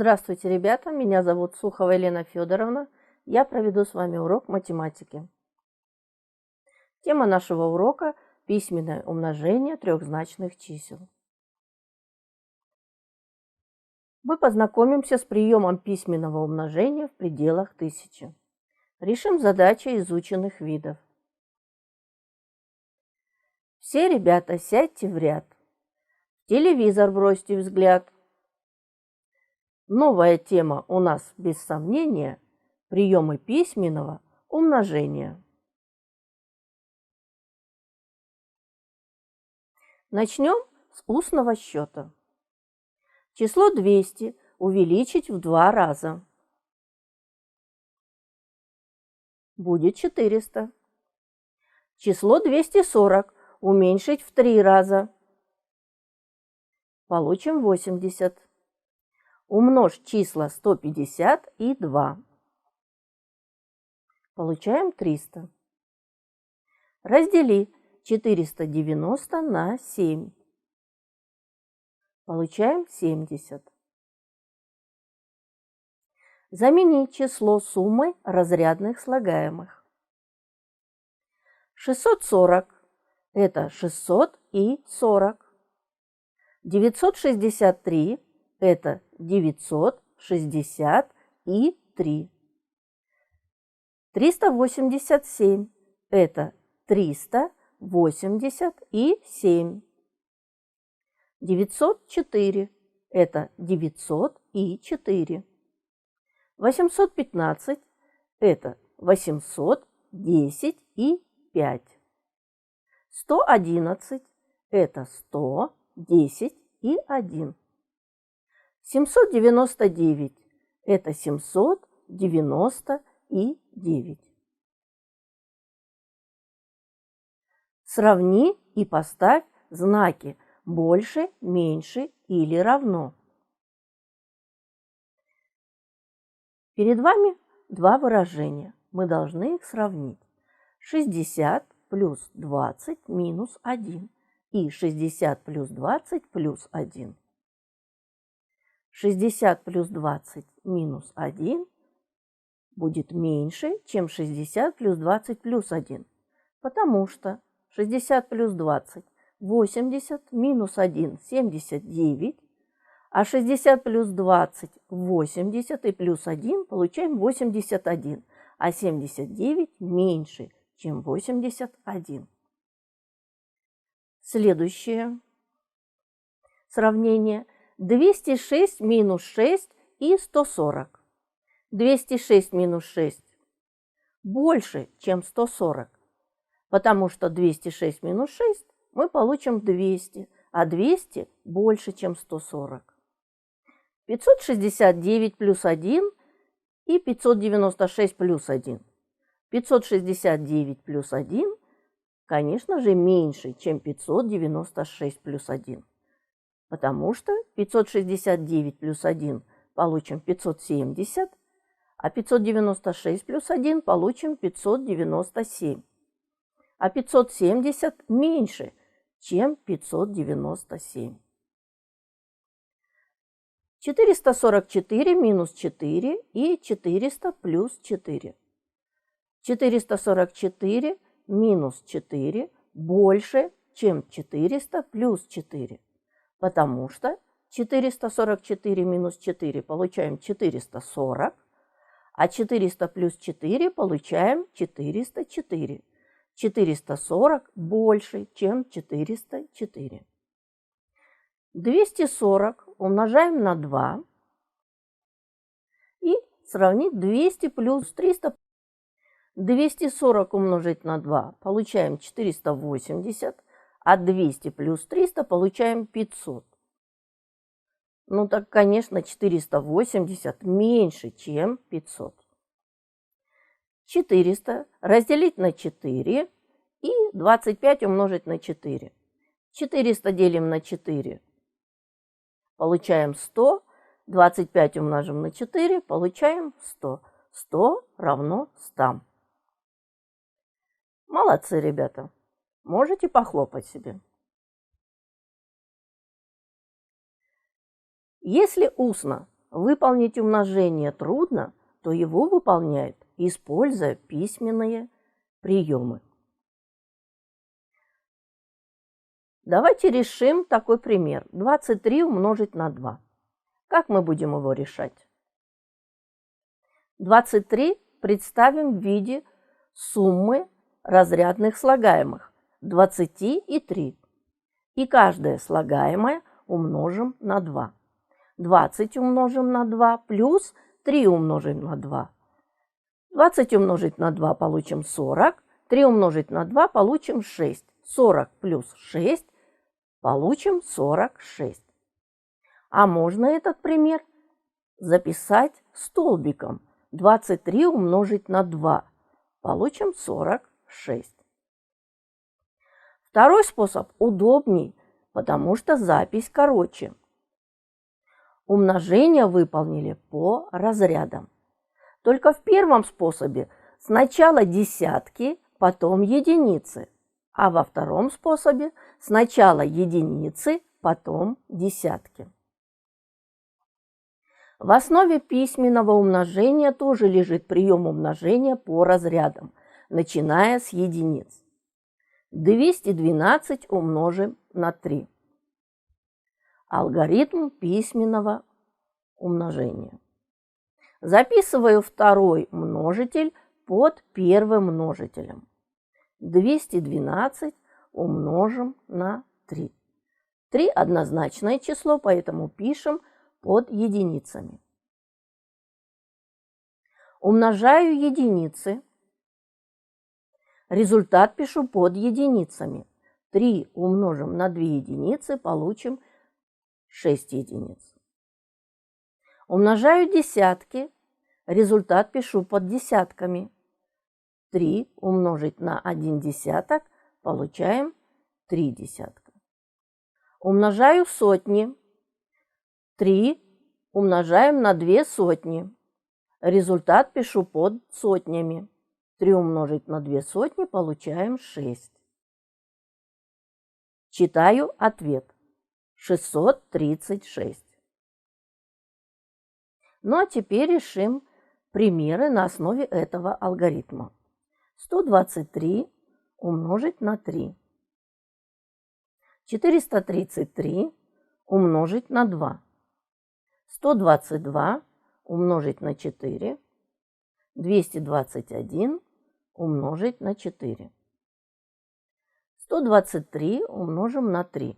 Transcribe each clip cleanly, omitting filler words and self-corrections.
Здравствуйте, ребята! Меня зовут Сухова Елена Федоровна. Я проведу с вами урок математики. Тема нашего урока – письменное умножение трехзначных чисел. Мы познакомимся с приемом письменного умножения в пределах тысячи. Решим задачи изученных видов. Все, ребята, сядьте в ряд. В телевизор бросьте взгляд. Новая тема у нас, без сомнения, приемы письменного умножения. Начнем с устного счета. Число 200 увеличить в 2 раза. Будет 400. Число 240 уменьшить в 3 раза. Получим 80. Умножь числа 150 и 2. Получаем 300. Раздели 490 на 7. Получаем 70. Замени число суммой разрядных слагаемых. 640 – это 600 и 40. 963 – это 960 и 3. 387 – это 380 и 7. 904 – это 900 и 4. 815 – это 810 и 5. 111 – это 110 и 1. 799 – это 790 и 9. Сравни и поставь знаки больше, меньше или равно. Перед вами два выражения. Мы должны их сравнить. 60 плюс 20 минус 1 и 60 плюс 20 плюс 1. 60 плюс 20 минус 1 будет меньше, чем 60 плюс 20 плюс 1, потому что 60 плюс 20 – 80, минус 1 – 79, а 60 плюс 20 – 80 и плюс 1 получаем 81, а 79 меньше, чем 81. Следующее сравнение – 206 минус 6 и 140. 206 минус 6 больше, чем 140, потому что 206 минус 6 мы получим 200, а 200 больше, чем 140. 569 плюс 1 и 596 плюс 1. 569 плюс 1, конечно же, меньше, чем 596 плюс 1, потому что 569 плюс 1 получим 570, а 596 плюс 1 получим 597. А 570 меньше, чем 597. 444 минус 4 и 400 плюс 4. 444 минус 4 больше, чем 400 плюс 4, потому что 444 минус 4 получаем 440, а 400 плюс 4 получаем 404. 440 больше, чем 404. 240 умножаем на 2 и сравнить 200 плюс 300. 240 умножить на 2 получаем 480, а 200 плюс 300 получаем 500. Ну так, конечно, 480 меньше, чем 500. 400 разделить на 4 и 25 умножить на 4. 400 делим на 4, получаем 100. 25 умножим на 4, получаем 100. 100 равно 100. Молодцы, ребята. Можете похлопать себе. Если устно выполнить умножение трудно, то его выполняют, используя письменные приемы. Давайте решим такой пример. 23 умножить на 2. Как мы будем его решать? 23 представим в виде суммы разрядных слагаемых 20 и 3. И каждое слагаемое умножим на 2. 20 умножим на 2 плюс 3 умножим на 2. 20 умножить на 2 получим 40. 3 умножить на 2 получим 6. 40 плюс 6 получим 46. А можно этот пример записать столбиком. 23 умножить на 2 получим 46. Второй способ удобней, потому что запись короче. Умножение выполнили по разрядам. Только в первом способе сначала десятки, потом единицы, а во втором способе сначала единицы, потом десятки. В основе письменного умножения тоже лежит прием умножения по разрядам, начиная с единиц. 212 умножим на 3. Алгоритм письменного умножения. Записываю второй множитель под первым множителем. 212 умножим на 3. 3 – однозначное число, поэтому пишем под единицами. Умножаю единицы. Результат пишу под единицами. 3 умножим на 2 единицы, получим 6 единиц. Умножаю десятки. Результат пишу под десятками. 3 умножить на 1 десяток, получаем 3 десятка. Умножаю сотни. 3 умножаем на 2 сотни. Результат пишу под сотнями. 3 умножить на 2 сотни, получаем 6. Читаю ответ. 636. Ну а теперь решим примеры на основе этого алгоритма. 123 умножить на 3. 433 умножить на 2. 122 умножить на 4. 221 умножить на 4. 123 умножим на 3.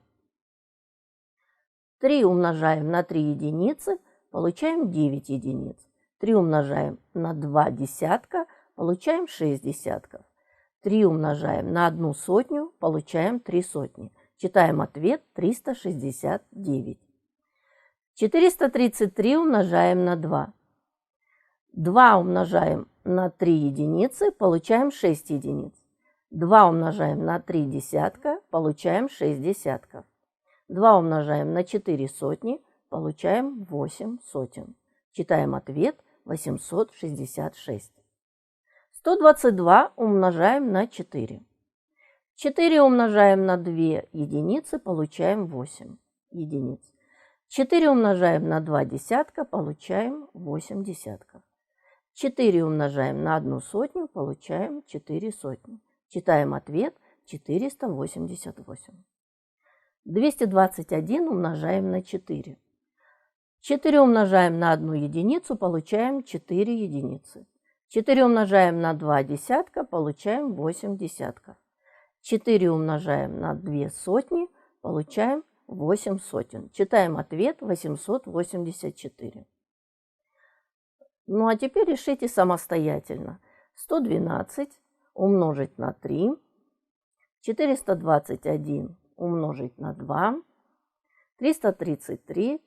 3 умножаем на 3 единицы, получаем 9 единиц. 3 умножаем на 2 десятка, получаем 6 десятков. 3 умножаем на 1 сотню, получаем 3 сотни. Читаем ответ 369. 433 умножаем на 2. 2 умножаем на 3 единицы, получаем 6 единиц. 2 умножаем на 3 десятка, получаем 6 десятков. 2 умножаем на 4 сотни, получаем 8 сотен. Читаем ответ 866. 122 умножаем на 4. 4 умножаем на 2 единицы, получаем 8 единиц. 4 умножаем на 2 десятка, получаем 8 десятков. 4 умножаем на 1 сотню, получаем 4 сотни. Читаем ответ 488. 221 умножаем на 4. 4 умножаем на 1 единицу, получаем 4 единицы. 4 умножаем на 2 десятка, получаем 8 десятков. 4 умножаем на 2 сотни, получаем 8 сотен. Читаем ответ 884. Ну а теперь решите самостоятельно. 112 умножить на 3. 421 умножить на 2. 333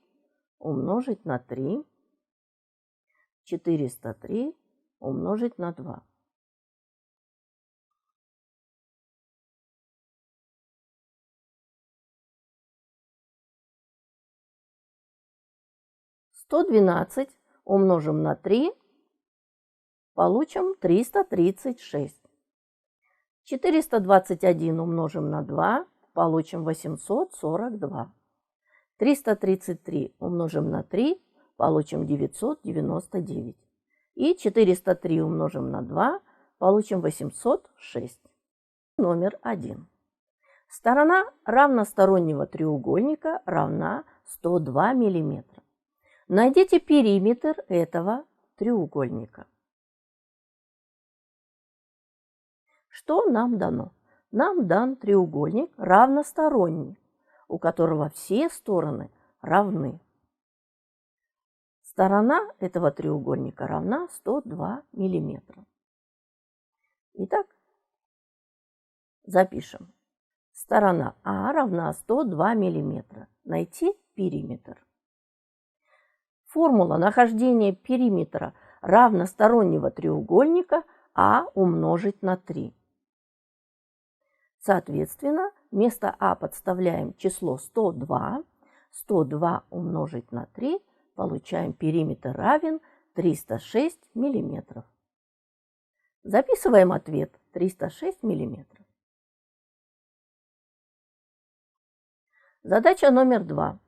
умножить на 3. 403 умножить на 2. Сто 12 умножим на 3, получим 336. 421 умножим на 2, получим 842. 333 умножим на 3, получим 999. И 403 умножим на 2, получим 806. Номер 1. Сторона равностороннего треугольника равна 102 мм. Найдите периметр этого треугольника. Что нам дано? Нам дан треугольник равносторонний, у которого все стороны равны. Сторона этого треугольника равна 102 мм. Итак, запишем. Сторона А равна 102 мм. Найти периметр. Формула нахождения периметра равностороннего треугольника А умножить на 3. Соответственно, вместо А подставляем число 102. 102 умножить на 3. Получаем периметр равен 306 мм. Записываем ответ 306 мм. Задача номер 2.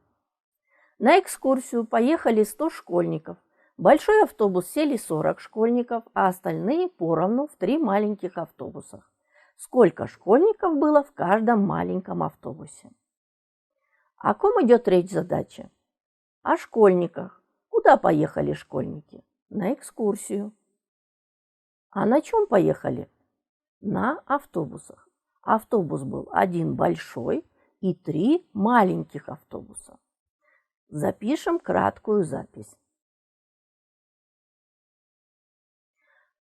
На экскурсию поехали 100 школьников. В большой автобус сели 40 школьников, а остальные поровну в 3 маленьких автобусах. Сколько школьников было в каждом маленьком автобусе? О ком идет речь в задаче? О школьниках. Куда поехали школьники? На экскурсию. А на чем поехали? На автобусах. Автобус был один большой и 3 маленьких автобуса. Запишем краткую запись.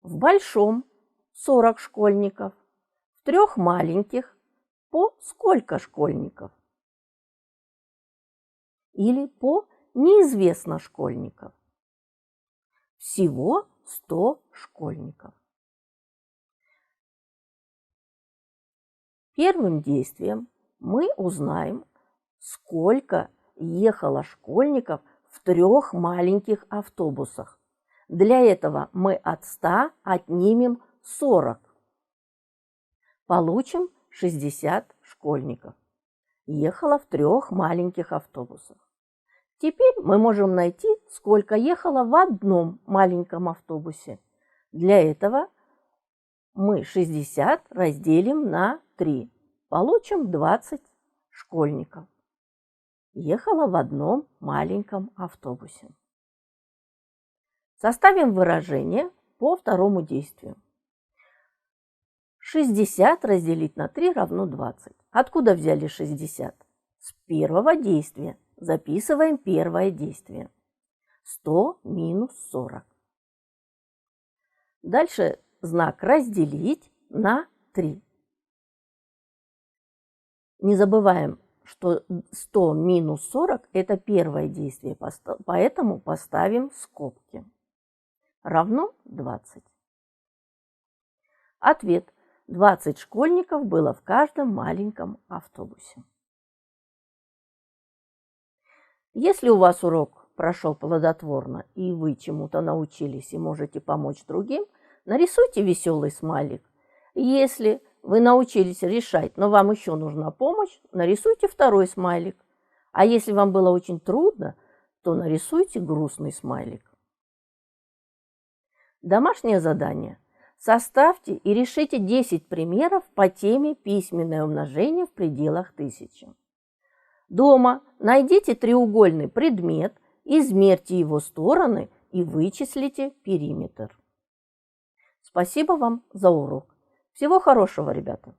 В большом 40 школьников, в 3 маленьких по сколько школьников? Или по неизвестно школьников. Всего 100 школьников. Первым действием мы узнаем, сколько ехало школьников в 3 маленьких автобусах. Для этого мы от 100 отнимем 40. Получим 60 школьников. Ехало в 3 маленьких автобусах. Теперь мы можем найти, сколько ехало в одном маленьком автобусе. Для этого мы 60 разделим на 3. Получим 20 школьников. Ехало в одном маленьком автобусе. Составим выражение по второму действию. 60 разделить на 3 равно 20. Откуда взяли 60? С первого действия. Записываем первое действие. 100 минус 40. Дальше знак разделить на 3. Не забываем, что 100 минус 40 – это первое действие, поэтому поставим скобки. Равно 20. Ответ. 20 школьников было в каждом маленьком автобусе. Если у вас урок прошел плодотворно, и вы чему-то научились и можете помочь другим, нарисуйте веселый смайлик. Если вы научились решать, но вам еще нужна помощь, нарисуйте второй смайлик. А если вам было очень трудно, то нарисуйте грустный смайлик. Домашнее задание. Составьте и решите 10 примеров по теме «Письменное умножение в пределах 1000». Дома найдите треугольный предмет, измерьте его стороны и вычислите периметр. Спасибо вам за урок. Всего хорошего, ребята!